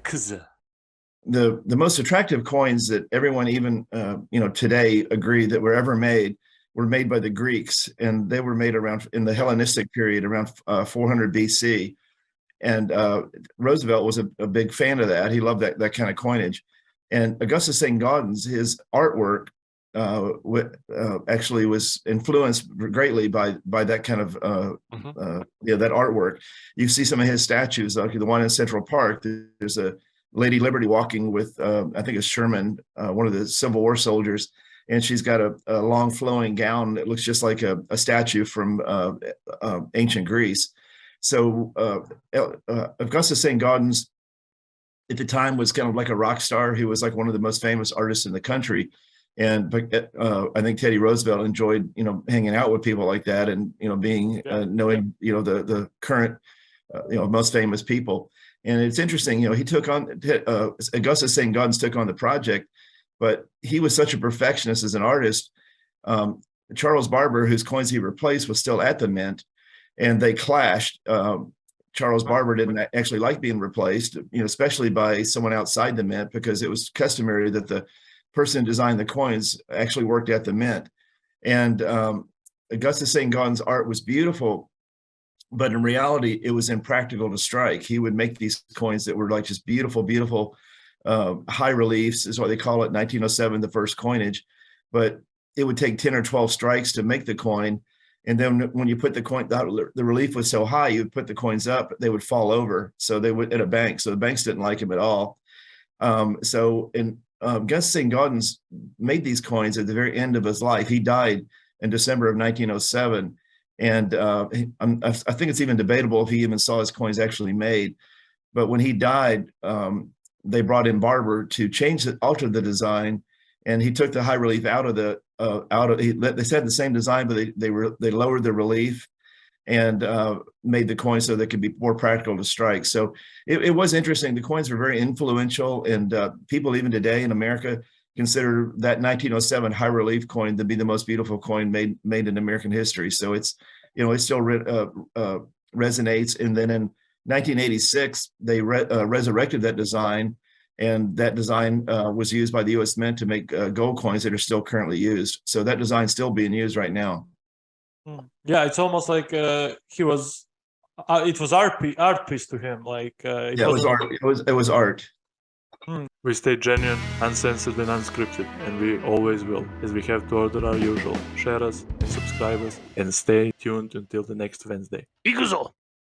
kızı. The most attractive coins that everyone even today agree that were ever made were made by the Greeks, and they were made around in the Hellenistic period around 400 BC. And Roosevelt was a big fan of that. He loved that kind of coinage. And Augustus Saint-Gaudens, his artwork actually was influenced greatly by that kind of that artwork. You see some of his statues, like the one in Central Park. There's a Lady Liberty walking with, I think it's Sherman, one of the Civil War soldiers, and she's got a long flowing gown that looks just like a statue from ancient Greece. So Augustus Saint-Gaudens at the time was kind of like a rock star. He was like one of the most famous artists in the country. And I think Teddy Roosevelt enjoyed, hanging out with people like that, and being knowing the current most famous people. And it's interesting, he took on Augustus Saint-Gaudens took on the project, but he was such a perfectionist as an artist. Charles Barber, whose coins he replaced, was still at the mint, and they clashed. Charles Barber didn't actually like being replaced, especially by someone outside the mint, because it was customary that the person who designed the coins actually worked at the mint. And Augustus Saint-Gaudens' art was beautiful, but in reality, it was impractical to strike. He would make these coins that were like just beautiful, beautiful high reliefs, is what they call it, 1907, the first coinage. But it would take 10 or 12 strikes to make the coin. And then when you put the coin, the relief was so high, you would put the coins up, they would fall over. So they would at a bank. So the banks didn't like him at all. Augustus Saint-Gaudens made these coins at the very end of his life. He died in December of 1907. And I think it's even debatable if he even saw his coins actually made. But when he died, they brought in Barber to alter the design, and he took the high relief out of the they said the same design, but they lowered the relief and made the coins so they could be more practical to strike. So it was interesting. The coins were very influential, and people even today in America consider that 1907 high relief coin to be the most beautiful coin made in American history. So it's, it still resonates. And then in 1986, they resurrected that design, and that design was used by the U.S. Mint to make gold coins that are still currently used. So that design is still being used right now. Yeah, it's almost like it was art piece to him. Like it was art. It was art. We stay genuine, uncensored, and unscripted, and we always will, as we have to order our usual. Share us and subscribe us, and stay tuned until the next Wednesday. Iguzo!